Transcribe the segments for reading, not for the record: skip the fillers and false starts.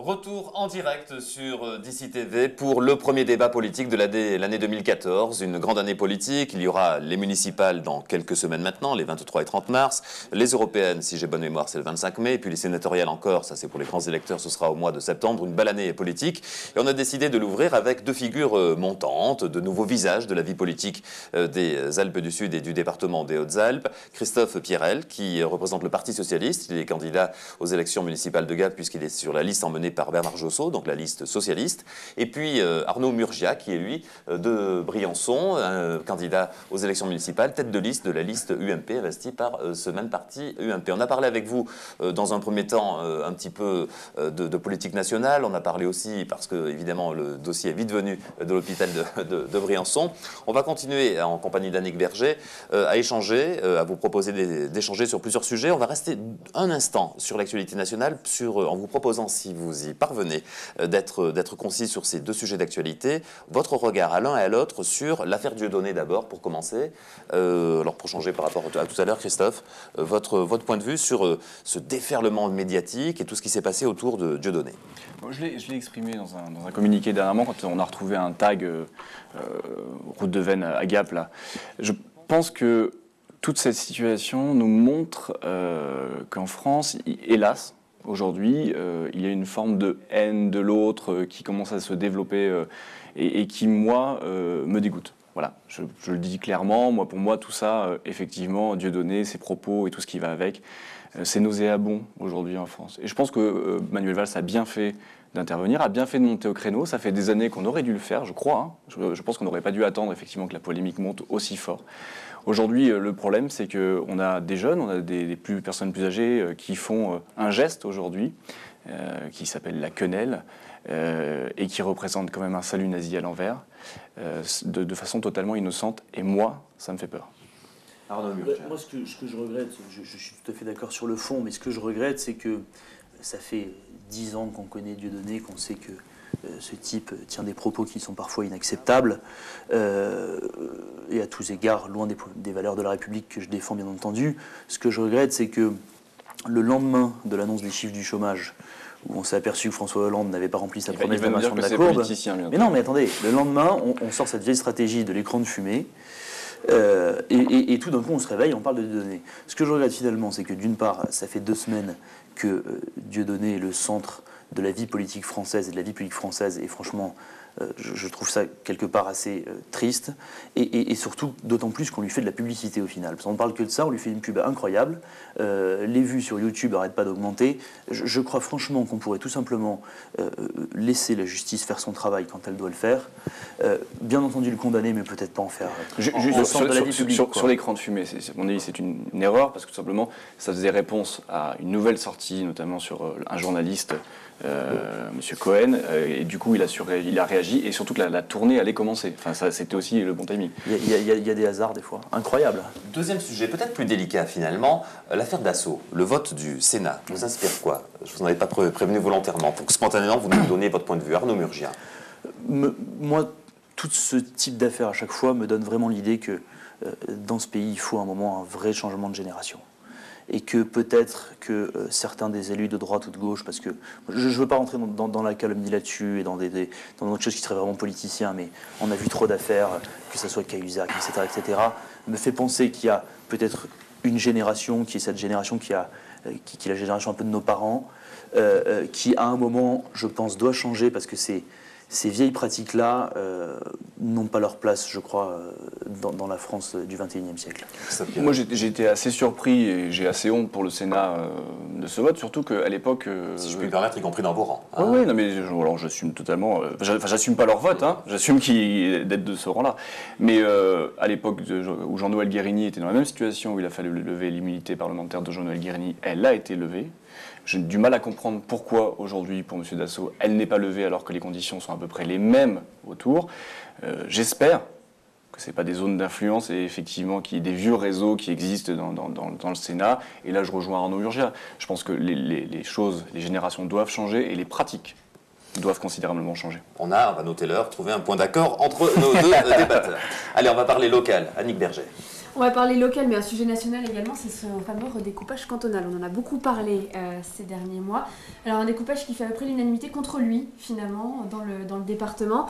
Retour en direct sur DC TV pour le premier débat politique de l'année 2014, une grande année politique. Il y aura les municipales dans quelques semaines maintenant, les 23 et 30 mars, les européennes, si j'ai bonne mémoire, c'est le 25 mai, et puis les sénatoriales encore, ça c'est pour les grands électeurs, ce sera au mois de septembre, une belle année politique. Et on a décidé de l'ouvrir avec deux figures montantes, de nouveaux visages de la vie politique des Alpes du Sud et du département des Hautes-Alpes. Christophe Pierrel, qui représente le Parti Socialiste, il est candidat aux élections municipales de Gap puisqu'il est sur la liste emmenée par Bernard Josso, donc la liste socialiste. Et puis Arnaud Murgia, qui est lui de Briançon, candidat aux élections municipales, tête de liste de la liste UMP, investie par ce même parti UMP. On a parlé avec vous dans un premier temps un petit peu de politique nationale. On a parlé aussi, parce que évidemment le dossier est vite venu de l'hôpital de Briançon. On va continuer en compagnie d'Annick Berger à échanger, à vous proposer d'échanger sur plusieurs sujets. On va rester un instant sur l'actualité nationale, en vous proposant, si vous y parvenez, d'être concis sur ces deux sujets d'actualité. Votre regard à l'un et à l'autre sur l'affaire Dieudonné d'abord, pour commencer. Alors pour changer par rapport à tout à l'heure, Christophe, votre point de vue sur ce déferlement médiatique et tout ce qui s'est passé autour de Dieudonné. Bon, je l'ai exprimé dans un communiqué dernièrement, quand on a retrouvé un tag route de Veynes à Gap. Là. Je pense que toute cette situation nous montre qu'en France, hélas, aujourd'hui, il y a une forme de haine de l'autre qui commence à se développer et qui, moi, me dégoûte. Voilà, je le dis clairement. Pour moi, tout ça, effectivement, Dieudonné, ses propos et tout ce qui va avec, c'est nauséabond aujourd'hui en France. Et je pense que Manuel Valls a bien fait d'intervenir, a bien fait de monter au créneau. Ça fait des années qu'on aurait dû le faire, je crois. Je pense qu'on n'aurait pas dû attendre effectivement que la polémique monte aussi fort. Aujourd'hui, le problème, c'est qu'on a des jeunes, on a des personnes plus âgées qui font un geste aujourd'hui, qui s'appelle la quenelle, et qui représente quand même un salut nazi à l'envers, de façon totalement innocente. Et moi, ça me fait peur. Moi, ce que je regrette, je suis tout à fait d'accord sur le fond, mais ce que je regrette, c'est que ça fait 10 ans qu'on connaît Dieudonné, qu'on sait que ce type tient des propos qui sont parfois inacceptables, et à tous égards, loin des valeurs de la République que je défends bien entendu. Ce que je regrette, c'est que le lendemain de l'annonce des chiffres du chômage, où on s'est aperçu que François Hollande n'avait pas rempli sa promesse d'amélioration de la courbe. Mais non, mais attendez, le lendemain, on sort cette vieille stratégie de l'écran de fumée, et tout d'un coup, on se réveille, on parle de Dieudonné. Ce que je regrette finalement, c'est que d'une part, ça fait 2 semaines que Dieudonné est le centre de la vie politique française et de la vie politique française, et franchement, je trouve ça quelque part assez triste, et surtout d'autant plus qu'on lui fait de la publicité au final. Parce qu'on ne parle que de ça, on lui fait une pub incroyable, les vues sur YouTube n'arrêtent pas d'augmenter. Je crois franchement qu'on pourrait tout simplement laisser la justice faire son travail quand elle doit le faire, bien entendu le condamner, mais peut-être pas en faire sur l'écran de fumée, à mon avis c'est une erreur, parce que tout simplement ça faisait réponse à une nouvelle sortie, notamment sur un journaliste, Monsieur Cohen, et du coup il a réagi, et surtout que la tournée allait commencer. Enfin, ça, c'était aussi le bon timing. Il y a des hasards des fois, incroyable. Deuxième sujet, peut-être plus délicat finalement, l'affaire Dassault, le vote du Sénat, vous inspire quoi? Je ne vous en avais pas prévenu volontairement, pour que spontanément vous nous donniez votre point de vue. Arnaud Murgia. Moi, tout ce type d'affaires à chaque fois me donne vraiment l'idée que dans ce pays, il faut à un moment un vrai changement de génération. Et que peut-être que certains des élus de droite ou de gauche, parce que je ne veux pas rentrer dans la calomnie là-dessus et dans d'autres choses qui seraient vraiment politiciens, mais on a vu trop d'affaires, que ce soit Cahuzac, etc., me fait penser qu'il y a peut-être une génération, qui est cette génération qui est la génération un peu de nos parents, qui à un moment, je pense, doit changer, parce que ces vieilles pratiques-là n'ont pas leur place, je crois, dans la France du XXIe siècle. Moi, j'ai été assez surpris et j'ai assez honte pour le Sénat de ce vote, surtout qu'à l'époque... si je puis me permettre, y compris dans vos rangs. Hein. Oui, non, mais alors, j'assume totalement... j'assume pas leur vote, hein, j'assume d'être de ce rang-là. Mais à l'époque où Jean-Noël Guérini était dans la même situation, où il a fallu lever l'immunité parlementaire de Jean-Noël Guérini, elle a été levée. J'ai du mal à comprendre pourquoi aujourd'hui, pour M. Dassault, elle n'est pas levée alors que les conditions sont à peu près les mêmes autour. J'espère que ce n'est pas des zones d'influence et effectivement qu'il y ait des vieux réseaux qui existent dans le Sénat. Et là, je rejoins Arnaud Murgia. Je pense que les choses, les générations doivent changer et les pratiques doivent considérablement changer. On va noter l'heure, trouver un point d'accord entre nos deux débatteurs. Allez, on va parler local. Annick Berger. On va parler local, mais un sujet national également, c'est ce fameux redécoupage cantonal. On en a beaucoup parlé ces derniers mois. Alors un découpage qui fait à peu près l'unanimité contre lui, finalement, dans le département.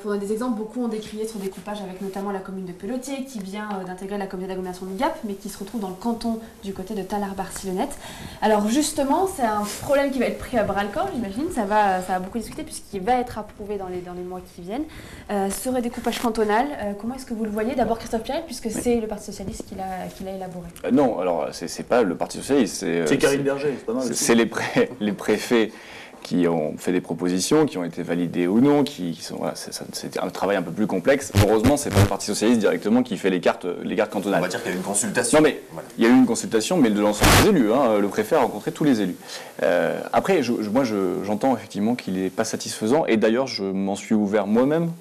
Pour des exemples, beaucoup ont décrié son découpage avec notamment la commune de Pelotier, qui vient d'intégrer la communauté d'agglomération de Gap, mais qui se retrouve dans le canton du côté de Tallard-Bar-Silonette. Alors justement, c'est un problème qui va être pris à bras-le-corps, j'imagine. Ça va beaucoup discuter, puisqu'il va être approuvé dans les mois qui viennent. Ce redécoupage cantonal, comment est-ce que vous le voyez? D'abord Christophe Pierret, puisque c'est le Parti socialiste qui l'a élaboré. Non, alors c'est pas le Parti socialiste, c'est Karine Berger, c'est pas mal. C'est les préfets qui ont fait des propositions, qui ont été validées ou non, c'était un travail un peu plus complexe. Heureusement, c'est pas le Parti socialiste directement qui fait les cartes cantonales. On va dire qu'il y a eu une consultation. Non mais voilà. Il y a eu une consultation, mais de l'ensemble des élus. Le préfet a rencontré tous les élus. Après, moi, j'entends effectivement qu'il n'est pas satisfaisant, et d'ailleurs, je m'en suis ouvert moi-même,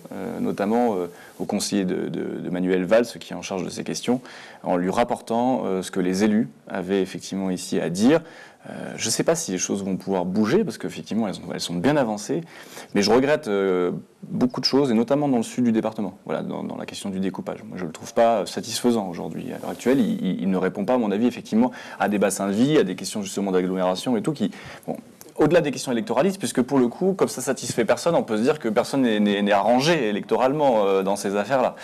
notamment au conseiller de Manuel Valls, qui est en charge de ces questions, en lui rapportant ce que les élus avaient effectivement ici à dire. Je ne sais pas si les choses vont pouvoir bouger, parce qu'effectivement, elles sont bien avancées, mais je regrette beaucoup de choses, et notamment dans le sud du département, voilà, dans la question du découpage. Moi, je ne le trouve pas satisfaisant aujourd'hui. À l'heure actuelle, il ne répond pas, à mon avis, effectivement, à des bassins de vie, à des questions justement d'agglomération et tout, qui... Bon, au-delà des questions électoralistes, puisque pour le coup, comme ça satisfait personne, on peut se dire que personne n'est arrangé électoralement dans ces affaires-là.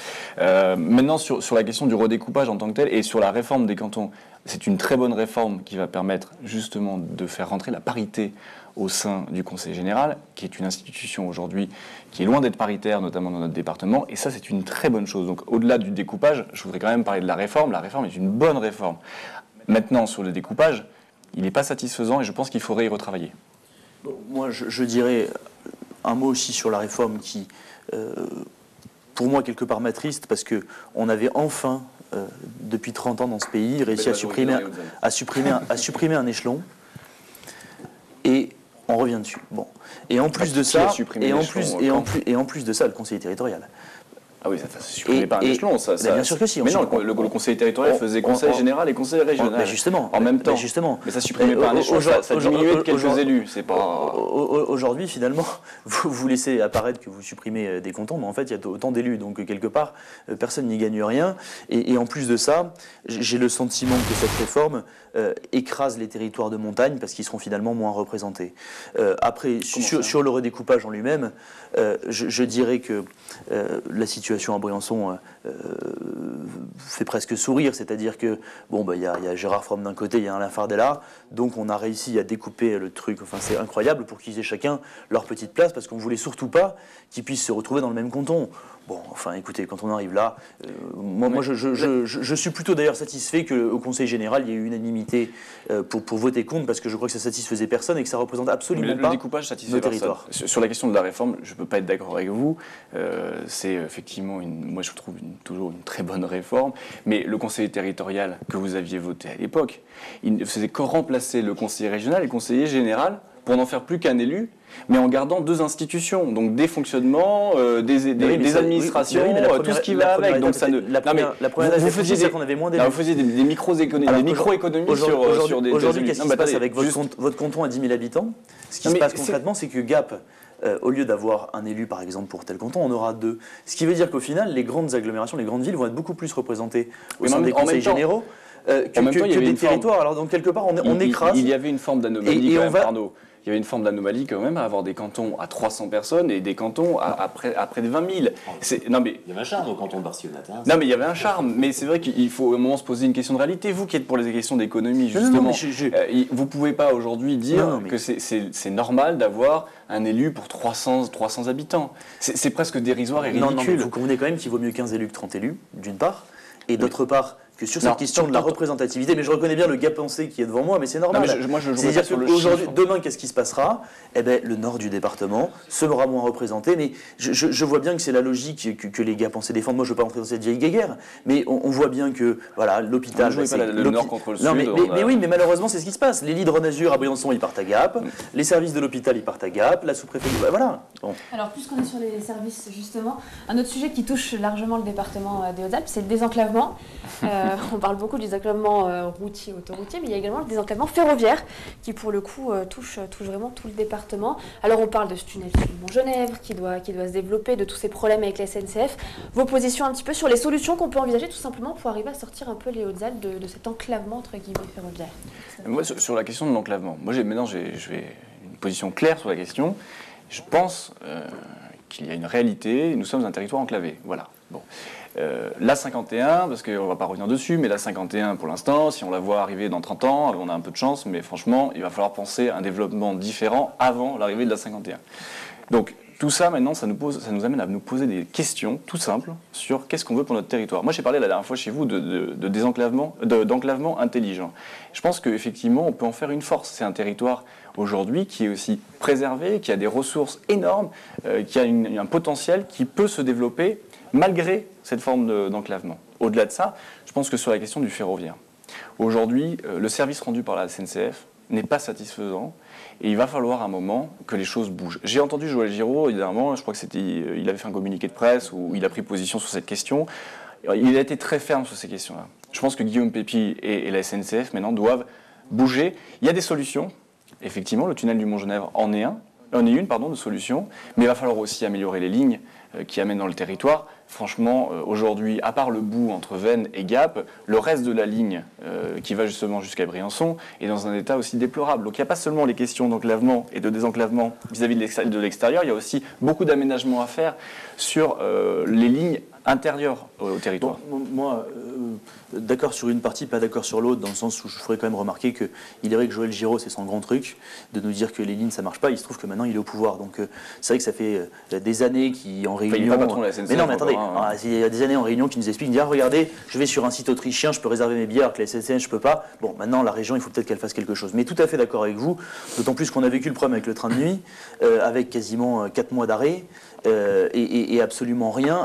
Maintenant, sur la question du redécoupage en tant que tel, et sur la réforme des cantons, c'est une très bonne réforme qui va permettre justement de faire rentrer la parité au sein du Conseil général, qui est une institution aujourd'hui qui est loin d'être paritaire, notamment dans notre département, et ça c'est une très bonne chose. Donc au-delà du découpage, je voudrais quand même parler de la réforme. La réforme est une bonne réforme. Maintenant, sur le découpage, il n'est pas satisfaisant et je pense qu'il faudrait y retravailler. Bon, moi, je dirais un mot aussi sur la réforme qui, pour moi, quelque part m'attriste, parce qu'on avait enfin, depuis 30 ans dans ce pays, réussi à supprimer un échelon, et on revient dessus. Bon. Et en plus de ça, en plus de ça, le conseiller territorial. Ah oui, ça ne supprimait pas un échelon, ça. Bien sûr que si. Mais non, le conseil territorial faisait conseil général et conseil régional. Justement. En même temps. Justement. Mais ça ne supprimait pas un échelon, ça diminuait de quelques élus. C'est pas... Aujourd'hui, finalement, vous laissez apparaître que vous supprimez des cantons, mais en fait, il y a autant d'élus. Donc, quelque part, personne n'y gagne rien. Et en plus de ça, j'ai le sentiment que cette réforme écrase les territoires de montagne parce qu'ils seront finalement moins représentés. Après, sur le redécoupage en lui-même, je dirais que la situation à Briançon fait presque sourire, c'est-à-dire que y a Gérard Fromm d'un côté, il y a Alain Fardella, donc on a réussi à découper le truc. Enfin, c'est incroyable pour qu'ils aient chacun leur petite place, parce qu'on voulait surtout pas qu'ils puissent se retrouver dans le même canton. Bon, enfin, écoutez, quand on arrive là, moi, je suis plutôt d'ailleurs satisfait qu'au Conseil général, il y ait eu unanimité pour voter contre, parce que je crois que ça satisfaisait personne et que ça représente absolument pas le découpage satisfait nos territoires. Sur la question de la réforme, je ne peux pas être d'accord avec vous. C'est effectivement, moi je trouve toujours une très bonne réforme, mais le conseiller territorial que vous aviez voté à l'époque, il ne faisait que remplacer le conseiller régional et le conseiller général pour n'en faire plus qu'un élu, mais en gardant deux institutions, donc des fonctionnements, des administrations, tout ce qui va avec. Donc ça ne. Vous faisiez qu'on avait moins d'élus. Vous faisiez des micro-économies sur des. Aujourd'hui, qu'est-ce qui se passe avec votre canton à 10 000 habitants? Ce qui se passe concrètement, c'est que Gap, au lieu d'avoir un élu, par exemple, pour tel canton, on aura deux. Ce qui veut dire qu'au final, les grandes agglomérations, les grandes villes vont être beaucoup plus représentées au sein des conseils généraux que des territoires. Alors, donc, quelque part, on écrase. Il y avait une forme d'anomalie quand même, Arnaud. Il y avait une forme d'anomalie quand même à avoir des cantons à 300 personnes et des cantons à près de 20 000. Non, mais il y avait un charme au canton de Bar-Silonette. Non, mais il y avait un charme. Mais c'est vrai qu'il faut à un moment se poser une question de réalité. Vous qui êtes pour les questions d'économie, justement, vous ne pouvez pas aujourd'hui dire que c'est normal d'avoir un élu pour 300 habitants. C'est presque dérisoire et ridicule. Non, mais vous convenez quand même qu'il vaut mieux 15 élus que 30 élus, d'une part. Et d'autre part, que sur cette question de la représentativité, mais je reconnais bien le gars pensé qui est devant moi, mais c'est normal. C'est-à-dire qu'aujourd'hui, demain, qu'est-ce qui se passera? Eh bien, le nord du département sera moins représenté, mais je vois bien que c'est la logique que les gars pensés défendent. Moi, je ne veux pas rentrer dans cette vieille guéguerre, mais on voit bien que, voilà, l'hôpital... le nord contre le sud. Mais oui, mais malheureusement, c'est ce qui se passe. Les lits de Renazur à Briançon, ils partent à Gap, les services de l'hôpital, ils partent à Gap, la sous-préfecture... Voilà. Bon. Alors, puisqu'on est sur les services, justement, un autre sujet qui touche largement le département des Hautes-Alpes, c'est le désenclavement. On parle beaucoup du désenclavement routier, autoroutier, mais il y a également le désenclavement ferroviaire qui, pour le coup, touche vraiment tout le département. Alors, on parle de ce tunnel sous le Mont-Genèvre qui doit se développer, de tous ces problèmes avec la SNCF. Vos positions un petit peu sur les solutions qu'on peut envisager tout simplement pour arriver à sortir un peu les Hautes-Alpes de cet enclavement, entre guillemets, ferroviaire. Moi, sur la question de l'enclavement, maintenant, j'ai une position claire sur la question. Je pense qu'il y a une réalité, nous sommes un territoire enclavé. Voilà. Bon. L'A51, parce qu'on ne va pas revenir dessus, mais l'A51 pour l'instant, si on la voit arriver dans 30 ans, on a un peu de chance, mais franchement, il va falloir penser à un développement différent avant l'arrivée de l'A51. Donc, tout ça, maintenant, ça nous amène à nous poser des questions tout simples sur qu'est-ce qu'on veut pour notre territoire. Moi, j'ai parlé la dernière fois chez vous d'enclavement intelligent. Je pense qu'effectivement, on peut en faire une force. C'est un territoire aujourd'hui qui est aussi préservé, qui a des ressources énormes, qui a un potentiel qui peut se développer malgré cette forme d'enclavement. Au-delà de ça, je pense que sur la question du ferroviaire, aujourd'hui, le service rendu par la SNCF n'est pas satisfaisant et il va falloir un moment que les choses bougent. J'ai entendu Joël Giraud, évidemment, je crois que il avait fait un communiqué de presse où il a pris position sur cette question. Il a été très ferme sur ces questions-là. Je pense que Guillaume Pépi et la SNCF maintenant doivent bouger. Il y a des solutions. Effectivement, le tunnel du Mont-Genèvre en est une de solution, mais il va falloir aussi améliorer les lignes qui amènent dans le territoire. Franchement, aujourd'hui, à part le bout entre Veynes et Gap, le reste de la ligne qui va justement jusqu'à Briançon est dans un état aussi déplorable. Donc il n'y a pas seulement les questions d'enclavement et de désenclavement vis-à-vis de l'extérieur, il y a aussi beaucoup d'aménagements à faire sur les lignes intérieures au territoire. Bon, moi, d'accord sur une partie, pas d'accord sur l'autre, dans le sens où je ferais quand même remarquer qu'il est vrai que Joël Giraud, c'est son grand truc, de nous dire que les lignes, ça marche pas. Il se trouve que maintenant, il est au pouvoir. Donc c'est vrai que ça fait des années qu'en réunion... il n'est pas patron de la SNCF. Mais non, mais attendez, il y a des années en réunion qui nous explique, ah, regardez, je vais sur un site autrichien, je peux réserver mes billets, alors que la SNCF, je peux pas. Bon, maintenant, la région, il faut peut-être qu'elle fasse quelque chose. Mais tout à fait d'accord avec vous, d'autant plus qu'on a vécu le problème avec le train de nuit, avec quasiment 4 mois d'arrêt. Et absolument rien,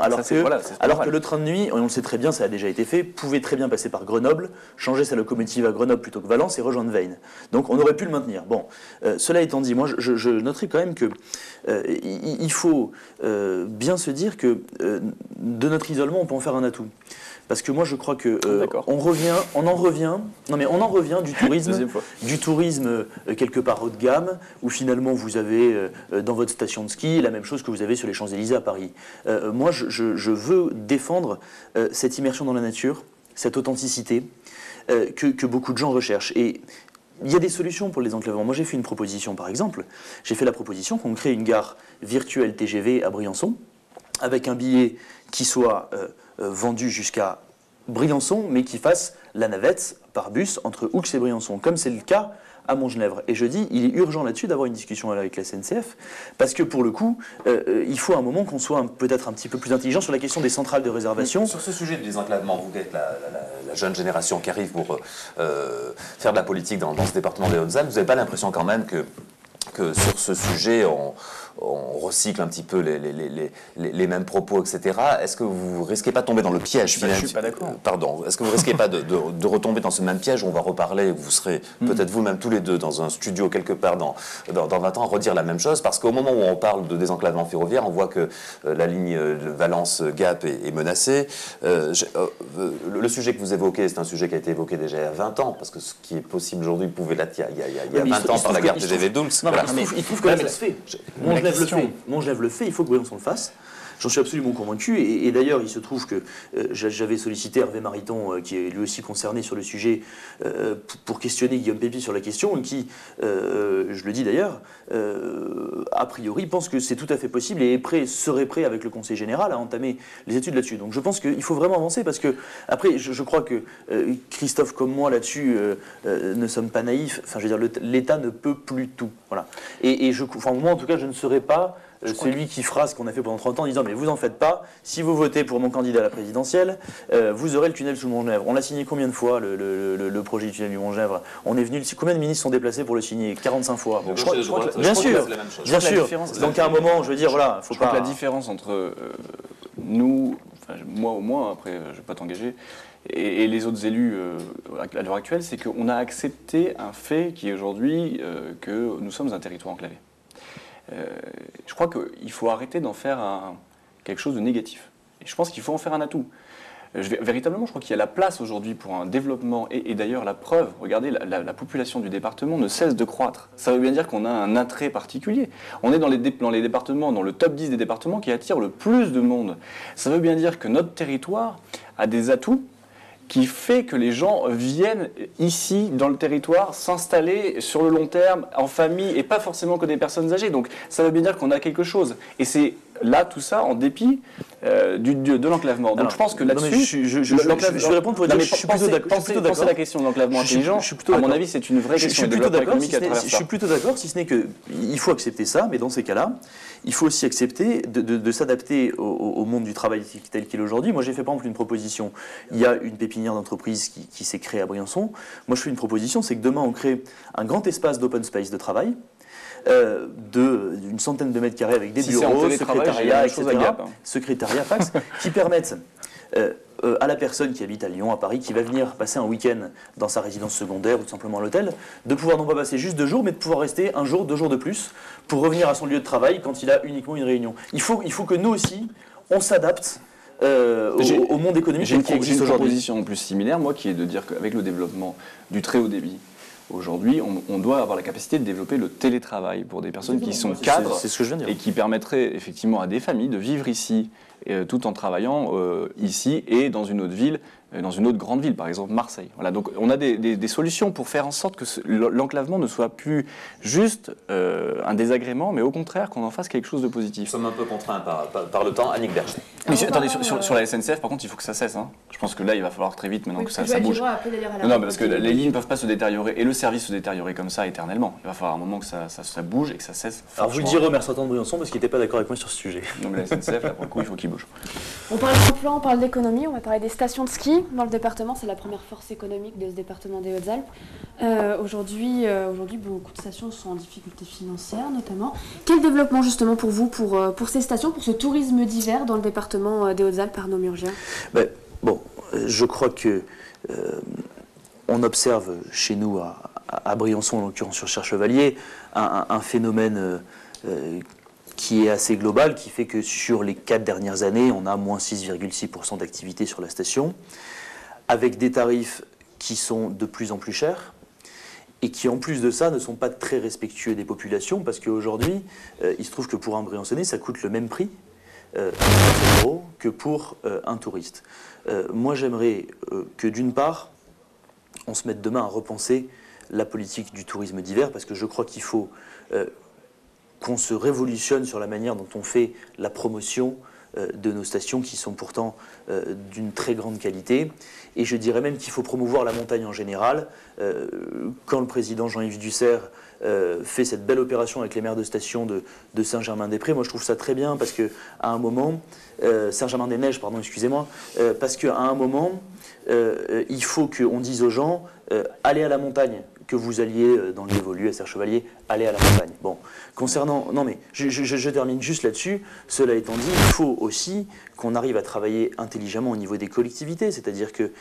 alors que le train de nuit, on le sait très bien, ça a déjà été fait, pouvait très bien passer par Grenoble, changer sa locomotive à Grenoble plutôt que Valence et rejoindre Veynes. Donc on aurait pu le maintenir. Bon, cela étant dit, moi je noterai quand même que il faut bien se dire que de notre isolement, on peut en faire un atout. Parce que moi je crois que on en revient du tourisme quelque part haut de gamme, où finalement vous avez dans votre station de ski la même chose que vous avez sur les Champs-Élysées à Paris. Moi je veux défendre cette immersion dans la nature, cette authenticité que beaucoup de gens recherchent. Et il y a des solutions pour le désenclavement. Moi j'ai fait une proposition par exemple, j'ai fait la proposition qu'on crée une gare virtuelle TGV à Briançon, avec un billet qui soit vendu jusqu'à Briançon, mais qui fasse la navette par bus entre Oux et Briançon, comme c'est le cas à Mont-Genèvre. Et je dis, il est urgent là-dessus d'avoir une discussion avec la SNCF, parce que pour le coup, il faut un moment qu'on soit peut-être un petit peu plus intelligent sur la question des centrales de réservation. Sur ce sujet du désenclavement, vous qui êtes la jeune génération qui arrive pour faire de la politique dans ce département des Hautes-Alpes, vous n'avez pas l'impression quand même que sur ce sujet, on recycle un petit peu les mêmes propos, etc. Est-ce que vous risquez pas de tomber dans le piège finalement? Je ne suis pas d'accord. Pardon. Est-ce que vous risquez pas de retomber dans ce même piège où on va reparler, vous serez peut-être vous-même tous les deux dans un studio quelque part dans 20 ans à redire la même chose? Parce qu'au moment où on parle de désenclavement ferroviaire, on voit que la ligne Valence-Gap est menacée. Le sujet que vous évoquez, c'est un sujet qui a été évoqué déjà il y a 20 ans, parce que ce qui est possible aujourd'hui pouvait l'être il y a 20 ans par la gare TGV Doulx. Il trouve que là, ça se fait. Montgenèvre le fait, il faut que Briançon le fasse. J'en suis absolument convaincu. Et d'ailleurs, il se trouve que j'avais sollicité Hervé Mariton, qui est lui aussi concerné sur le sujet, pour questionner Guillaume Pépi sur la question, et qui, je le dis d'ailleurs, a priori pense que c'est tout à fait possible et serait prêt avec le Conseil général à entamer les études là-dessus. Donc je pense qu'il faut vraiment avancer, parce que, après, je crois que Christophe comme moi là-dessus ne sommes pas naïfs. Enfin, je veux dire, l'État ne peut plus tout. Voilà. Moi, en tout cas, je ne serais pas celui qui fera ce qu'on a fait pendant 30 ans en disant mais vous en faites pas, si vous votez pour mon candidat à la présidentielle, vous aurez le tunnel sous le Mont-Genèvre. On l'a signé combien de fois le projet du tunnel du Mont-Genèvre? On est venu, combien de ministres sont déplacés pour le signer? 45 fois. Bien sûr. Donc à un moment, je veux dire, voilà, je crois que la différence entre nous, moi au moins, après je ne vais pas t'engager, et les autres élus à l'heure actuelle, c'est qu'on a accepté un fait qui est aujourd'hui que nous sommes un territoire enclavé. Je crois qu'il faut arrêter d'en faire quelque chose de négatif. Et je pense qu'il faut en faire un atout. Véritablement, je crois qu'il y a la place aujourd'hui pour un développement, et d'ailleurs la preuve, regardez, la population du département ne cesse de croître. Ça veut bien dire qu'on a un attrait particulier. On est dans les départements, dans le top 10 des départements qui attirent le plus de monde. Ça veut bien dire que notre territoire a des atouts qui fait que les gens viennent ici, dans le territoire, s'installer sur le long terme, en famille, et pas forcément que des personnes âgées. Donc ça veut bien dire qu'on a quelque chose. Et c'est là, tout ça, en dépit de l'enclavement. Donc je pense que là-dessus... Je vais répondre pour dire que je suis plutôt d'accord. Pensez la question de l'enclavement intelligent, à mon avis, c'est une vraie question de développement économique à travers ça. Je suis plutôt d'accord, si ce n'est qu'il faut accepter ça, mais dans ces cas-là, il faut aussi accepter de s'adapter au monde du travail tel qu'il est aujourd'hui. Moi, j'ai fait par exemple une proposition. Il y a une pépinière d'entreprise qui s'est créée à Briançon. Moi, je fais une proposition, c'est que demain, on crée un grand espace d'open space de travail, d'une centaine de mètres carrés avec des bureaux, secrétariat, etc., secrétariat, fax, qui permettent à la personne qui habite à Lyon, à Paris, qui va venir passer un week-end dans sa résidence secondaire ou tout simplement à l'hôtel, de pouvoir non pas passer juste 2 jours, mais de pouvoir rester 1 jour, 2 jours de plus, pour revenir à son lieu de travail quand il a uniquement une réunion. Il faut que nous aussi, on s'adapte au monde économique qui existe aujourd'hui. J'ai une proposition en plus similaire, moi, qui est de dire qu'avec le développement du très haut débit, aujourd'hui, on doit avoir la capacité de développer le télétravail pour des personnes qui sont cadres, c'est ce que je viens de dire, et qui permettrait effectivement à des familles de vivre ici tout en travaillant ici et dans une autre ville, dans une autre grande ville, par exemple Marseille. Voilà, donc on a des solutions pour faire en sorte que l'enclavement ne soit plus juste un désagrément, mais au contraire qu'on en fasse quelque chose de positif. Nous sommes un peu contraints par le temps. Annick Berger. Mais attendez, sur la SNCF, par contre, il faut que ça cesse. Hein. Je pense que là, il va falloir très vite maintenant que ça bouge. Non, parce que les lignes ne peuvent pas se détériorer et le service se détériorer comme ça éternellement. Il va falloir un moment que ça bouge et que ça cesse. Alors vous le direz au maire sortant de Briançon parce qu'il n'était pas d'accord avec moi sur ce sujet. Non, mais la SNCF, là, pour le coup, il faut qu'il bouge. On parle d'emploi, on parle d'économie, on va parler des stations de ski dans le département. C'est la première force économique de ce département des Hautes-Alpes. Aujourd'hui, beaucoup de stations sont en difficulté financière notamment. Quel développement justement pour vous, pour ces stations, pour ce tourisme d'hiver dans le département des Hautes-Alpes, Arnaud Murgia? Je crois que on observe chez nous à Briançon, en l'occurrence sur Cherchevalier, un phénomène qui est assez global, qui fait que sur les 4 dernières années, on a moins 6,6% d'activité sur la station, avec des tarifs qui sont de plus en plus chers, et qui en plus de ça ne sont pas très respectueux des populations, parce qu'aujourd'hui, il se trouve que pour un Briançonnais, ça coûte le même prix, 1 € que pour un touriste. Moi, j'aimerais que d'une part, on se mette demain à repenser la politique du tourisme d'hiver, parce que je crois qu'il faut qu'on se révolutionne sur la manière dont on fait la promotion de nos stations qui sont pourtant d'une très grande qualité. Et je dirais même qu'il faut promouvoir la montagne en général. Quand le président Jean-Yves Dussert fait cette belle opération avec les maires de station de Saint-Germain-des-Prés, moi je trouve ça très bien parce qu'à un moment, Saint-Germain-des-Neiges, pardon, excusez-moi, parce qu'à un moment, il faut qu'on dise aux gens, allez à la montagne. Que vous alliez dans le Dévolu, à Serre-Chevalier, allez à la montagne. Bon, concernant... Non mais, je termine juste là-dessus. Cela étant dit, il faut aussi qu'on arrive à travailler intelligemment au niveau des collectivités. C'est-à-dire que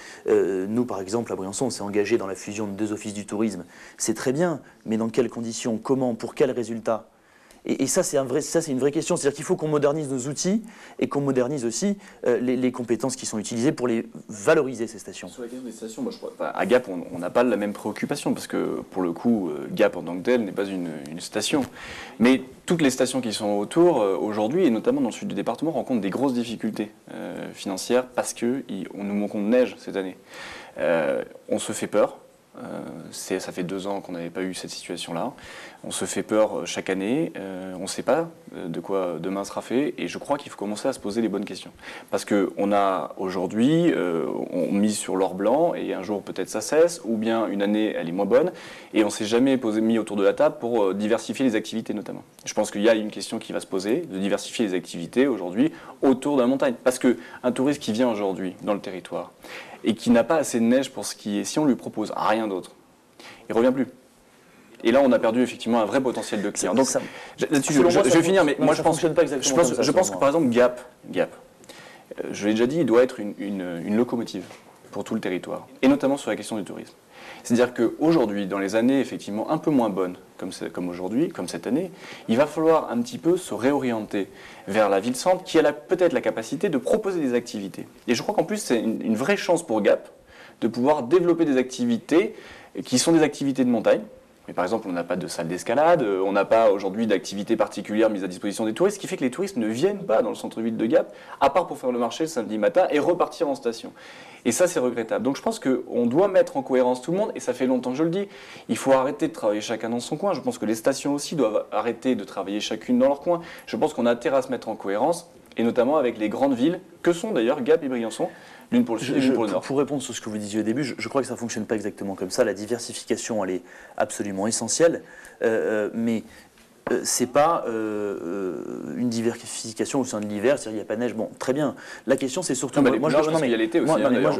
nous, par exemple, à Briançon, on s'est engagé dans la fusion de 2 offices du tourisme. C'est très bien, mais dans quelles conditions, comment, pour quels résultats ? Et ça, c'est une vraie question. C'est-à-dire qu'il faut qu'on modernise nos outils et qu'on modernise aussi les compétences qui sont utilisées pour les valoriser, ces stations. Sur la question des stations, moi, je crois, à Gap, on n'a pas la même préoccupation, parce que, pour le coup, Gap en tant que tel n'est pas une station. Mais toutes les stations qui sont autour, aujourd'hui, et notamment dans le sud du département, rencontrent des grosses difficultés financières parce qu'on nous manquons de neige cette année. On se fait peur. Ça fait 2 ans qu'on n'avait pas eu cette situation-là. On se fait peur chaque année, on ne sait pas de quoi demain sera fait, et je crois qu'il faut commencer à se poser les bonnes questions. Parce qu'on a aujourd'hui, on mise sur l'or blanc, et un jour peut-être ça cesse, ou bien une année elle est moins bonne, et on ne s'est jamais mis autour de la table pour diversifier les activités notamment. Je pense qu'il y a une question qui va se poser, de diversifier les activités aujourd'hui autour de la montagne. Parce qu'un touriste qui vient aujourd'hui dans le territoire, et qui n'a pas assez de neige pour skier, si on lui propose rien d'autre, il ne revient plus. Et là, on a perdu effectivement un vrai potentiel de clients. Donc, là-dessus, je vais finir, mais moi, je pense que par exemple, Gap, je l'ai déjà dit, il doit être une locomotive pour tout le territoire, et notamment sur la question du tourisme. C'est-à-dire qu'aujourd'hui, dans les années effectivement un peu moins bonnes comme aujourd'hui, comme cette année, il va falloir un petit peu se réorienter vers la ville-centre qui a peut-être la capacité de proposer des activités. Et je crois qu'en plus, c'est une vraie chance pour Gap de pouvoir développer des activités qui sont des activités de montagne. Mais par exemple, on n'a pas de salle d'escalade, on n'a pas aujourd'hui d'activités particulières mises à disposition des touristes, ce qui fait que les touristes ne viennent pas dans le centre-ville de Gap, à part pour faire le marché le samedi matin et repartir en station. Et ça, c'est regrettable. Donc je pense qu'on doit mettre en cohérence tout le monde, et ça fait longtemps que je le dis, il faut arrêter de travailler chacun dans son coin. Je pense que les stations aussi doivent arrêter de travailler chacune dans leur coin. Je pense qu'on a intérêt à se mettre en cohérence, et notamment avec les grandes villes, que sont d'ailleurs Gap et Briançon, l'une pour le sud et l'une pour le nord. Pour répondre sur ce que vous disiez au début, je crois que ça ne fonctionne pas exactement comme ça. La diversification, elle est absolument essentielle, mais ce n'est pas une diversification au sein de l'hiver, c'est-à-dire il n'y a pas de neige. Bon, très bien. La question, c'est surtout... il y a l'été aussi.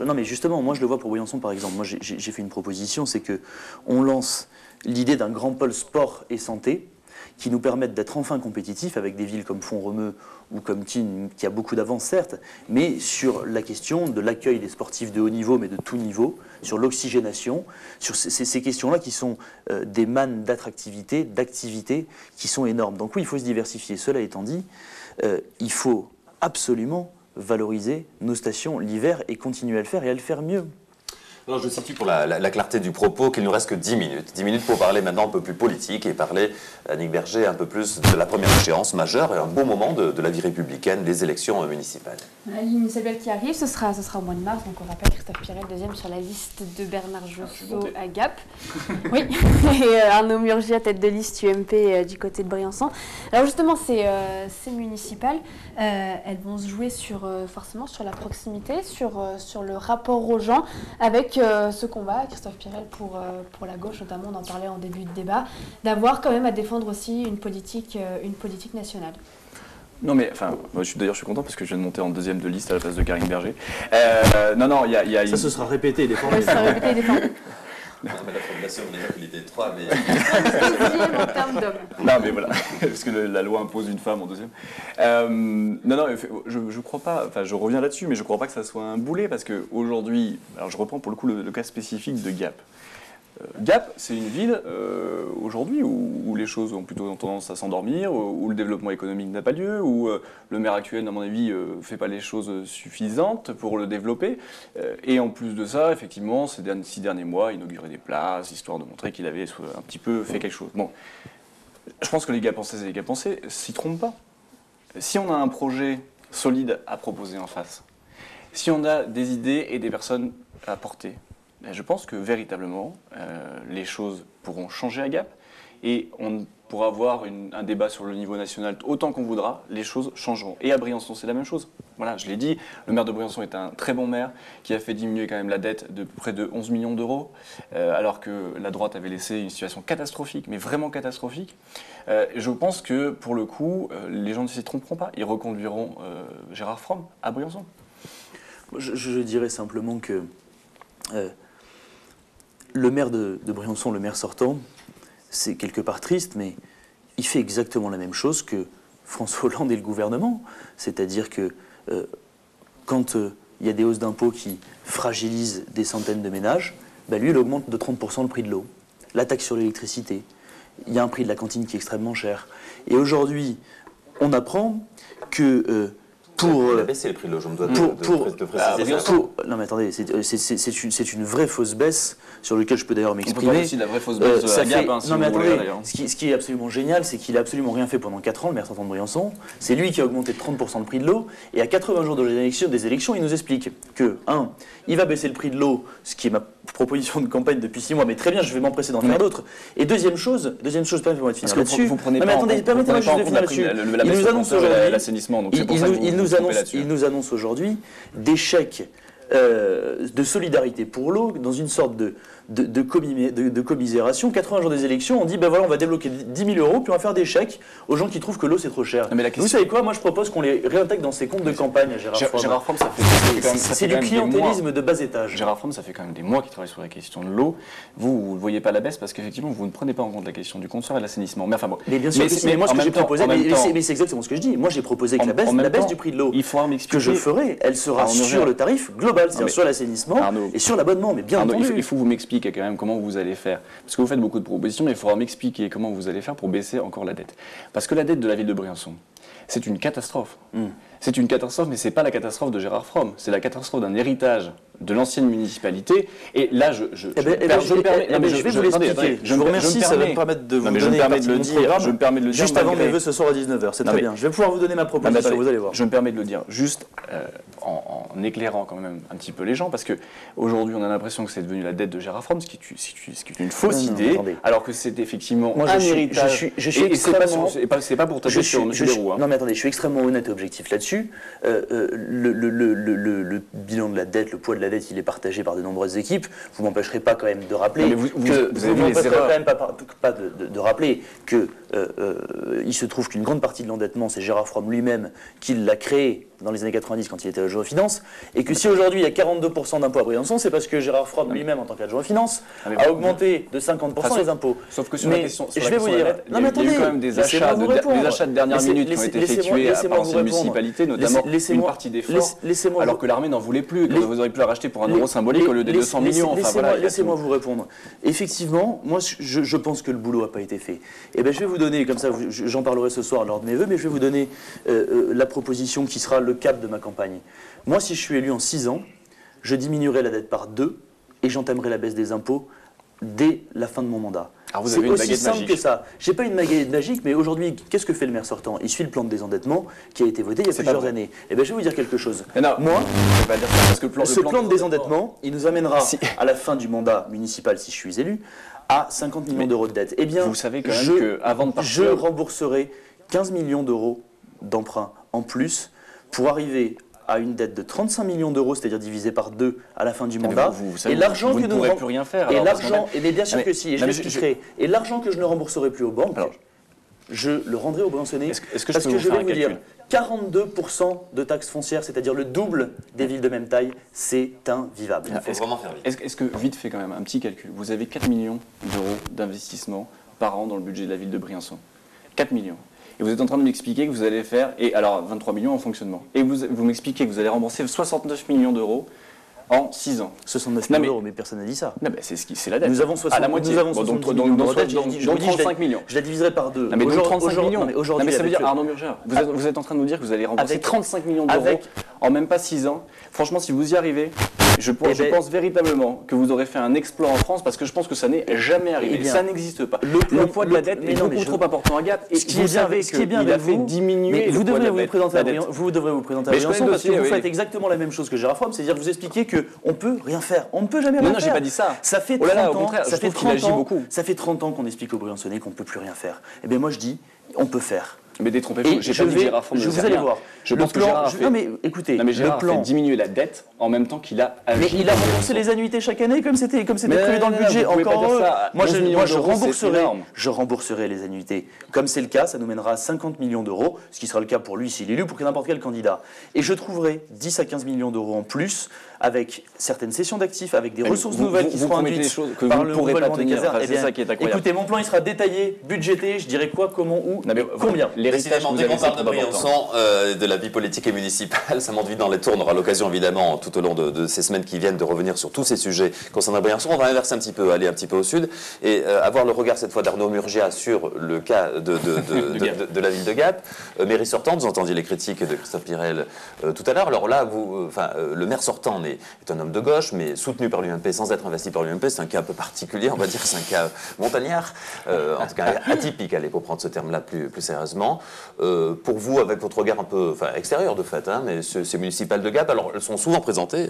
Non, mais justement, moi je le vois pour Briançon, par exemple. Moi, j'ai fait une proposition, c'est qu'on lance l'idée d'un grand pôle sport et santé, qui nous permettent d'être enfin compétitifs avec des villes comme Font-Romeu ou comme Tignes, qui a beaucoup d'avance certes, mais sur la question de l'accueil des sportifs de haut niveau, mais de tout niveau, sur l'oxygénation, sur ces questions-là qui sont des mannes d'attractivité, d'activité, qui sont énormes. Donc oui, il faut se diversifier. Cela étant dit, il faut absolument valoriser nos stations l'hiver et continuer à le faire et à le faire mieux. Alors je situe pour la clarté du propos qu'il ne nous reste que 10 minutes. 10 minutes pour parler maintenant un peu plus politique et parler, Annick Berger, un peu plus de la première échéance majeure et un beau moment de la vie républicaine, des élections municipales. La municipale qui arrive, ce sera au mois de mars, donc on rappelle Christophe Pirel, deuxième sur la liste de Bernard Josso à Gap. Oui, et Arnaud Murgia, tête de liste UMP du côté de Briançon. Alors justement, ces municipales, elles vont se jouer forcément sur la proximité, sur le rapport aux gens, avec ce combat, Christophe Pirel pour la gauche notamment, on en parlait en début de débat, d'avoir quand même à défendre aussi une politique nationale. Non mais, enfin, moi, je suis content parce que je viens de monter en deuxième de liste à la place de Karine Berger. Non, il y a ça, ce sera répété et défendu. Oui, ça sera répété et défendu. Non, mais la formulation, on a dit qu'il était 3, mais... en termes d'hommes. Non, mais voilà, parce que la loi impose une femme en deuxième. Non, je crois pas, enfin, je reviens là-dessus, mais je crois pas que ça soit un boulet, parce qu'aujourd'hui, alors je reprends pour le coup le cas spécifique de Gap. Gap, c'est une ville aujourd'hui où les choses ont plutôt tendance à s'endormir, où le développement économique n'a pas lieu, où le maire actuel, à mon avis, ne fait pas les choses suffisantes pour le développer. Et en plus de ça, effectivement, ces 6 derniers mois, inaugurer des places, histoire de montrer qu'il avait un petit peu fait quelque chose. Bon, je pense que les Gapensaises et les Gapensais ne s'y trompent pas. Si on a un projet solide à proposer en face, si on a des idées et des personnes à porter, je pense que véritablement, les choses pourront changer à Gap et on pourra avoir un débat sur le niveau national autant qu'on voudra, les choses changeront. Et à Briançon, c'est la même chose. Voilà, je l'ai dit, le maire de Briançon est un très bon maire qui a fait diminuer quand même la dette de près de 11 millions d'euros, alors que la droite avait laissé une situation catastrophique, mais vraiment catastrophique. Je pense que pour le coup, les gens ne s'y tromperont pas. Ils reconduiront Gérard Fromm à Briançon. Je dirais simplement que le maire de Briançon, le maire sortant, c'est quelque part triste, mais il fait exactement la même chose que François Hollande et le gouvernement. C'est-à-dire que quand il y a des hausses d'impôts qui fragilisent des centaines de ménages, ben lui, il augmente de 30% le prix de l'eau. La taxe sur l'électricité. Il y a un prix de la cantine qui est extrêmement cher. Et aujourd'hui, on apprend que... Il a baissé le prix de l'eau, je me dois de préciser ça. Non mais attendez, c'est une vraie fausse baisse sur laquelle je peux d'ailleurs m'exprimer. On peut parler aussi de la vraie fausse baisse à Gap, non mais attendez, ce qui est absolument génial, c'est qu'il a absolument rien fait pendant 4 ans, le maire sortant de Briançon. C'est lui qui a augmenté de 30% le prix de l'eau, et à 80 jours des élections, il nous explique que, il va baisser le prix de l'eau, ce qui est ma proposition de campagne depuis 6 mois, mais très bien, je vais m'empresser d'en faire d'autres. Et deuxième chose, permettez-moi de finir là-dessus. Permettez-moi de finir là-dessus. Il nous annonce aujourd'hui l'assainissement, donc c'est pour ça que il nous annonce aujourd'hui des chèques de solidarité pour l'eau dans une sorte de commisération. 80 jours des élections, on dit ben voilà, on va débloquer 10 000 euros, puis on va faire des chèques aux gens qui trouvent que l'eau c'est trop cher. Vous savez quoi, moi je propose qu'on les réintègre dans ses comptes de campagne à Gérard Fromm. C'est du clientélisme de bas étage. Gérard Fromm, ça fait quand même des mois qu'il travaille sur la question de l'eau. Vous ne voyez pas la baisse parce qu'effectivement vous ne prenez pas en compte la question du compteur et de l'assainissement. Mais enfin bon. Mais bien sûr, mais moi ce que j'ai proposé, mais c'est exactement ce que je dis. Moi j'ai proposé que la baisse du prix de l'eau que je ferai, elle sera sur le tarif global, c'est-à-dire sur l'assainissement et sur l'abonnement. Mais bien entendu. Il faut vous m'expliquer m'explique quand même comment vous allez faire. Parce que vous faites beaucoup de propositions, mais il faudra m'expliquer comment vous allez faire pour baisser encore la dette. Parce que la dette de la ville de Briançon, c'est une catastrophe. C'est une catastrophe, mais ce n'est pas la catastrophe de Gérard Fromm, c'est la catastrophe d'un héritage de l'ancienne municipalité. Et là, je vais vous l'expliquer. Je vous remercie, ça va me permettre de vous donner je me permets de le dire. Juste avant mes vœux ce soir à 19h, c'est très bien. Je vais pouvoir vous donner ma proposition, vous allez voir. Je me permets de le dire, juste en éclairant quand même un petit peu les gens, parce qu'aujourd'hui, on a l'impression que c'est devenu la dette de Gérard Fromm, ce qui est une fausse idée, alors que c'est effectivement un héritage. C'est pas pour taper sur M. Leroux. Non mais attendez, je suis extrêmement honnête et objectif là-dessus. Le bilan de la dette, le poids de la dette, il est partagé par de nombreuses équipes. Vous m'empêcherez pas quand même de rappeler de rappeler que il se trouve qu'une grande partie de l'endettement, c'est Gérard Fromm lui-même qui l'a créé dans les années 90 quand il était adjoint aux finances, et que si aujourd'hui il y a 42% d'impôts à Briançon, c'est parce que Gérard Fromm lui-même, en tant qu'adjoint aux finances, a augmenté de 50% les impôts. Sauf que sur la question, je vais vous dire, il y a eu quand même des achats de dernière minute qui ont été effectués par l'ancienne municipalité, notamment une partie des forts, alors que l'armée n'en voulait plus, que vous auriez pu la racheter pour un euro symbolique au lieu des 200 millions. Laissez-moi vous répondre. Effectivement, moi je pense que le boulot n'a pas été fait. Et bien je vais vous donner, comme ça j'en parlerai ce soir lors de mes vœux, mais je vais vous donner la proposition qui sera le cap de ma campagne. Moi, si je suis élu en 6 ans, je diminuerai la dette par 2 et j'entamerai la baisse des impôts dès la fin de mon mandat. C'est aussi simple que ça. Je n'ai pas une baguette magique, mais aujourd'hui, qu'est-ce que fait le maire sortant? Il suit le plan de désendettement qui a été voté il y a plusieurs années. Et bien, je vais vous dire quelque chose. Moi, ce plan de désendettement, il nous amènera à la fin du mandat municipal, si je suis élu, à 50 millions d'euros de dette. Eh bien, vous savez quand même qu'avant de partir, je rembourserai 15 millions d'euros d'emprunt en plus pour arriver à une dette de 35 millions d'euros, c'est-à-dire divisé par 2 à la fin du mandat. Et l'argent que nous ne pourrez plus rien faire. Et l'argent, mais bien sûr que si, et je l'expliquerai. Et l'argent que je ne rembourserai plus aux banques, je le rendrai aux Briançonnais. Parce que je vais vous dire, 42% de taxes foncières, c'est-à-dire le double des villes de même taille, c'est invivable. Il faut vraiment faire vite. Est-ce que, vite fait quand même, un petit calcul, vous avez 4 millions d'euros d'investissement par an dans le budget de la ville de Briançon. 4 millions. Et vous êtes en train de m'expliquer que vous allez faire, et alors 23 millions en fonctionnement, et vous m'expliquez que vous allez rembourser 69 millions d'euros en 6 ans. 69 millions d'euros, mais personne n'a dit ça. Non, mais c'est la dette. Nous avons 60 à la moitié. Nous avons 70 millions d'euros de dette. Donc 35 millions. Je la diviserai par 2. Non, mais donc 35 millions. Non, mais ça veut dire, Arnaud Murgère, vous êtes en train de nous dire que vous allez rembourser 35 millions d'euros en même pas 6 ans. Franchement, si vous y arrivez, je pense véritablement que vous aurez fait un exploit en France, parce que je pense que ça n'est jamais arrivé. Ça n'existe pas. Le poids de la dette est beaucoup trop important à Gap. Et vous savez qu'il a fait diminuer le poids de la dette. Vous devrez vous présenter à Briançon, parce que vous faites exactement la même chose que Gérard Fromm, c'est-à-dire vous expliquer qu'on ne peut rien faire. On ne peut jamais rien faire. Non, j'ai pas dit ça. Ça fait 30 ans qu'on explique aux Briançonnais qu'on ne peut plus rien faire. Eh bien moi je dis, on peut faire. Mais détrompez-vous, j'ai pas dit Gérard Fromm. Vous allez voir. Je pense que Gérard a fait diminuer la dette en même temps qu'il a agi. Mais il a remboursé les annuités chaque année comme c'était prévu dans le budget. Encore heureux. Moi, je rembourserai les annuités. Comme c'est le cas, ça nous mènera à 50 millions d'euros, ce qui sera le cas pour lui s'il est élu, pour n'importe quel candidat. Et je trouverai 10 à 15 millions d'euros en plus, avec certaines cessions d'actifs, avec des ressources nouvelles qui seront induites par le renouvellement des casernes. Écoutez, mon plan il sera détaillé, budgété, je dirais quoi, comment, où, combien. Décidément, dès qu'on parle de Briançon, de la vie politique et municipale, ça monte vite dans les tours. On aura l'occasion, évidemment, tout au long de ces semaines qui viennent, de revenir sur tous ces sujets concernant Briançon. On va inverser un petit peu, aller un petit peu au sud, et avoir le regard cette fois d'Arnaud Murgea sur le cas de la ville de Gap. Mairie sortante, vous entendiez les critiques de Christophe Pirel tout à l'heure. Alors là, le maire sortant est un homme de gauche, mais soutenu par l'UMP sans être investi par l'UMP. C'est un cas un peu particulier, on va dire, c'est un cas montagnard, en tout cas atypique, allez, pour prendre ce terme-là plus sérieusement. Pour vous, avec votre regard un peu extérieur de fait, mais ces municipales de Gap, alors elles sont souvent présentées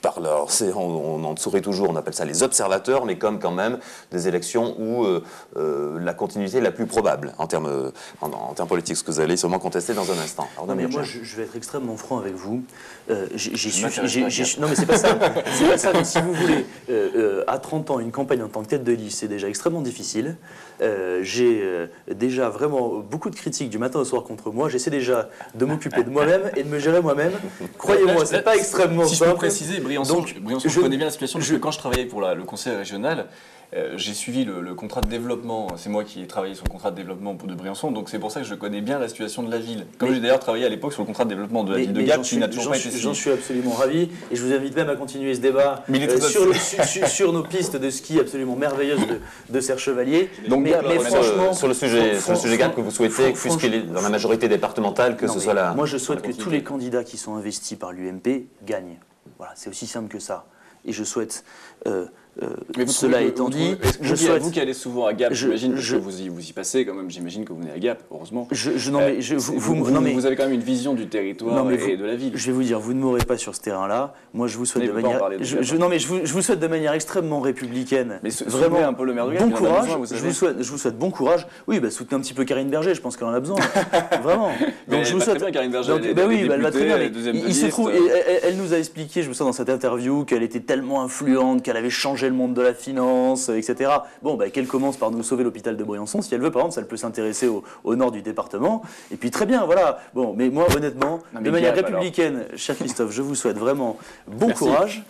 par leur, on en sourit toujours, on appelle ça les observateurs, mais comme quand même des élections où la continuité est la plus probable en termes politiques, ce que vous allez sûrement contester dans un instant. Alors, non, mais moi, je vais être extrêmement franc avec vous. Non, mais c'est pas ça. C'est pas ça. Mais si vous voulez, à 30 ans, une campagne en tant que tête de liste, c'est déjà extrêmement difficile. J'ai déjà vraiment beaucoup de critiques du matin au soir contre moi. J'essaie déjà de m'occuper de moi-même et de me gérer moi-même. Croyez-moi, c'est pas extrêmement simple. Si je peux préciser, Briançon, Donc, je connais bien la situation, parce que quand je travaillais pour le conseil régional, j'ai suivi le contrat de développement. C'est moi qui ai travaillé sur le contrat de développement de Briançon, donc c'est pour ça que je connais bien la situation de la ville. Comme j'ai d'ailleurs travaillé à l'époque sur le contrat de développement de la ville de Gap, qui n'a toujours pas été signé. J'en suis absolument ravi, et je vous invite même à continuer ce débat sur nos pistes de ski absolument merveilleuses de Serre Chevalier. Donc, mais franchement, sur le sujet Gap que vous souhaitez, puisqu'il est dans la majorité départementale, que ce soit là. Moi, je souhaite que tous les candidats qui sont investis par l'UMP gagnent. Voilà, c'est aussi simple que ça. Et je souhaite, cela étant dit, vous qui allez souvent à Gap, j'imagine que vous y passez quand même, j'imagine que vous venez à Gap, heureusement. Vous avez quand même une vision du territoire et de la ville. Je vais vous dire, vous ne m'aurez pas sur ce terrain-là. Moi, je vous souhaite je vous souhaite de manière extrêmement républicaine. Mais vraiment un peu le maire de Gap. Bon courage. Je vous souhaite bon courage. Oui, soutenez un petit peu Karine Berger. Je pense qu'elle en a besoin. Vraiment. Donc je vous souhaite. Très bien, Karine Berger. Elle va très bien. Il se trouve, elle nous a expliqué, je me sens dans cette interview, qu'elle était tellement influente, qu'elle avait changé le monde de la finance, etc. Bon, qu'elle commence par nous sauver l'hôpital de Briançon. Si elle veut, par exemple, elle peut s'intéresser au nord du département. Et puis très bien, voilà. Bon, mais moi, honnêtement, de manière républicaine, cher Christophe, je vous souhaite vraiment bon courage,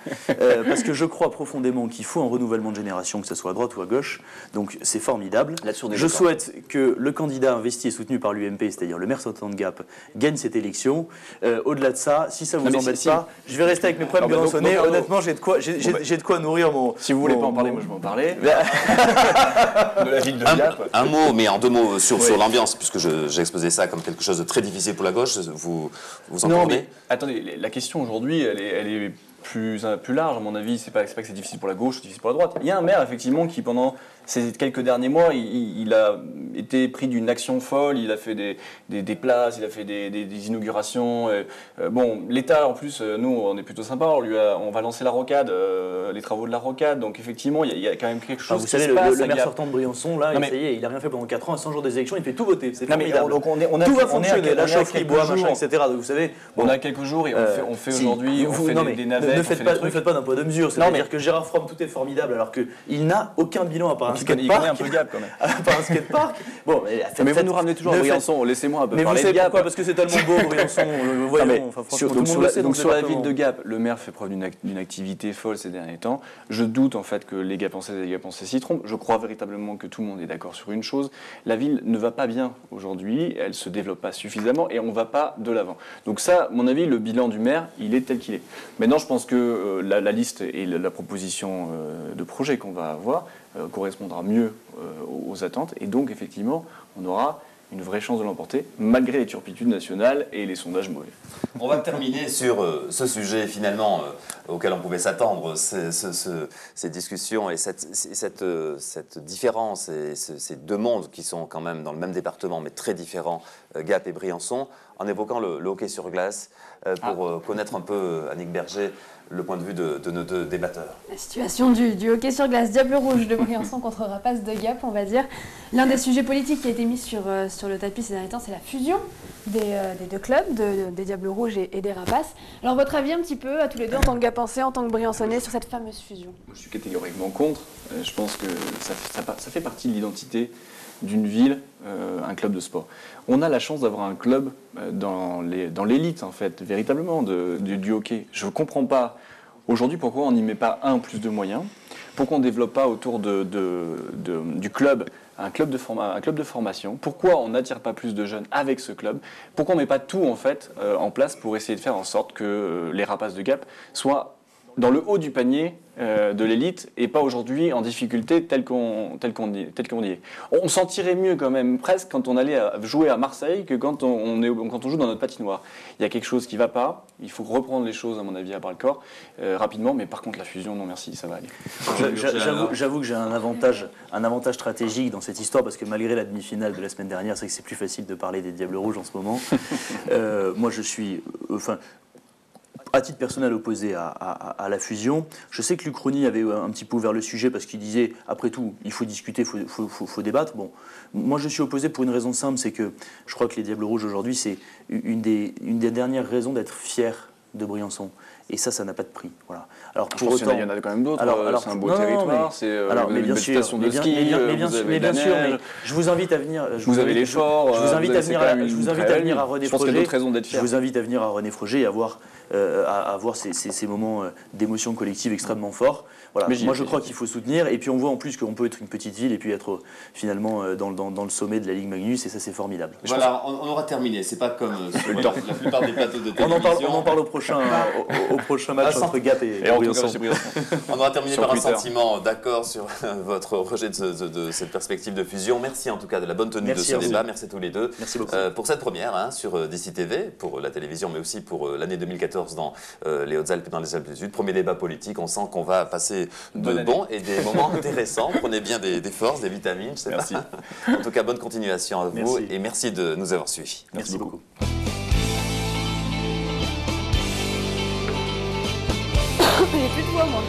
parce que je crois profondément qu'il faut un renouvellement de génération, que ce soit à droite ou à gauche. Donc c'est formidable. Je souhaite que le candidat investi et soutenu par l'UMP, c'est-à-dire le maire sortant de Gap, gagne cette élection. Au-delà de ça, si ça vous embête pas, je vais rester avec mes problèmes briançonnais. Honnêtement, j'ai de quoi nourrir mon... Si vous voulez pas en parler, moi je vais en parler. De la ville de Gap. Un mot, mais en deux mots sur l'ambiance, puisque j'ai exposé ça comme quelque chose de très difficile pour la gauche. Vous en Non, parlez? mais attendez, la question aujourd'hui, elle est plus large, à mon avis. C'est pas que c'est difficile pour la gauche ou difficile pour la droite. Il y a un maire, effectivement, qui pendant ces quelques derniers mois, il a été pris d'une action folle. Il a fait des places, il a fait des inaugurations. Bon, l'État, en plus, nous, on est plutôt sympa. On va lancer la rocade, les travaux de la rocade. Donc, effectivement, il y a quand même quelque chose vous savez, le maire sortant de Briançon, là, ça y est, il n'a rien fait pendant 4 ans. À 100 jours des élections, il fait tout voter. C'est formidable. Donc, tout va fonctionner, la chaufferie, bois, machin, etc. Donc, vous savez, on a quelques jours et on fait aujourd'hui, des navettes. Ne faites pas d'un poids de mesure. C'est-à-dire que Gérard Fromm, tout est formidable, alors qu'il n'a aucun bilan à part un skatepark. Il connaît un peu Gap quand même. À part un skatepark. Bon, mais vous nous ramenez toujours à Briançon. Laissez-moi un peu parler de Gap. Mais vous savez pourquoi? Parce que c'est tellement beau, Briançon. Donc sur la ville de Gap, le maire fait preuve d'une activité folle ces derniers temps. Je doute en fait que les Gapençaises et les Gapençais s'y trompent. Je crois véritablement que tout le monde est d'accord sur une chose. La ville ne va pas bien aujourd'hui. Elle se développe pas suffisamment et on va pas de l'avant. Donc ça, à mon avis, le bilan du maire, il est tel qu'il est. Maintenant, je pense que la liste et la proposition de projet qu'on va avoir correspondra mieux aux attentes. Et donc, effectivement, on aura une vraie chance de l'emporter, malgré les turpitudes nationales et les sondages mauvais. On va terminer sur ce sujet, finalement, auquel on pouvait s'attendre, ces discussions et cette différence et ces deux mondes qui sont quand même dans le même département, mais très différents, Gap et Briançon, en évoquant le hockey sur glace, pour connaître un peu, Annick Berger, le point de vue de nos deux débatteurs. La situation du hockey sur glace, Diable Rouge de Briançon contre Rapaces de Gap, on va dire. L'un des sujets politiques qui a été mis sur le tapis ces derniers temps, c'est la fusion des deux clubs, des Diables Rouges et des Rapaces. Alors votre avis un petit peu, à tous les deux, en tant que Gapençais, en tant que Briançonnais, sur cette fameuse fusion? Moi, je suis catégoriquement contre. Je pense que ça fait partie de l'identité d'une ville, un club de sport. On a la chance d'avoir un club dans l'élite, en fait, véritablement, du hockey. Je ne comprends pas aujourd'hui pourquoi on n'y met pas plus de moyens, pourquoi on ne développe pas autour du club un club de formation, pourquoi on n'attire pas plus de jeunes avec ce club, pourquoi on ne met pas tout en fait en place pour essayer de faire en sorte que les Rapaces de Gap soient dans le haut du panier de l'élite et pas aujourd'hui en difficulté tel qu'on y est. On s'en tirait mieux quand même presque quand on allait jouer à Marseille que quand on joue dans notre patinoire. Il y a quelque chose qui ne va pas, il faut reprendre les choses à mon avis à bras le corps rapidement, mais par contre la fusion, non merci, ça va aller. J'avoue que j'ai un avantage stratégique dans cette histoire parce que malgré la demi-finale de la semaine dernière, c'est que c'est plus facile de parler des Diables Rouges en ce moment. Moi je suis... à titre personnel opposé à la fusion. Je sais que l'Uchronie avait un petit peu ouvert le sujet parce qu'il disait, après tout, il faut discuter, il faut débattre. Bon, moi je suis opposé pour une raison simple, c'est que je crois que les Diables Rouges aujourd'hui, c'est une des dernières raisons d'être fier de Briançon. Et ça n'a pas de prix. Voilà. Alors, pour autant, il y en a quand même d'autres. C'est un beau territoire, c'est une station de ski, vous avez de la neige. Je vous invite à venir. Vous avez les forts. Je vous invite à venir à René Froger. Je pense qu'il y a d'autres raisons d'être fier. Je vous invite à venir à René Froger et à voir ces moments d'émotion collective extrêmement forts. Voilà. Moi, je crois qu'il faut soutenir. Et puis, on voit en plus qu'on peut être une petite ville et puis être finalement dans le sommet de la Ligue Magnus. Et ça, c'est formidable. Voilà, on aura terminé. C'est pas comme la plupart des plateaux de télévision. On en parle au prochain match entre Gap et Briançon. On aura terminé par un sentiment d'accord sur votre rejet de cette perspective de fusion. Merci en tout cas de la bonne tenue de ce débat. Merci à tous les deux. Merci beaucoup. Pour cette première sur DC TV, pour la télévision, mais aussi pour l'année 2014 dans les Hautes-Alpes et dans les Alpes du Sud. Premier débat politique. On sent qu'on va passer de bons et des moments intéressants. Prenez bien des forces, des vitamines. Je sais merci. Pas. En tout cas, bonne continuation à vous et merci de nous avoir suivis. Merci beaucoup. J'ai plus de voix, moi.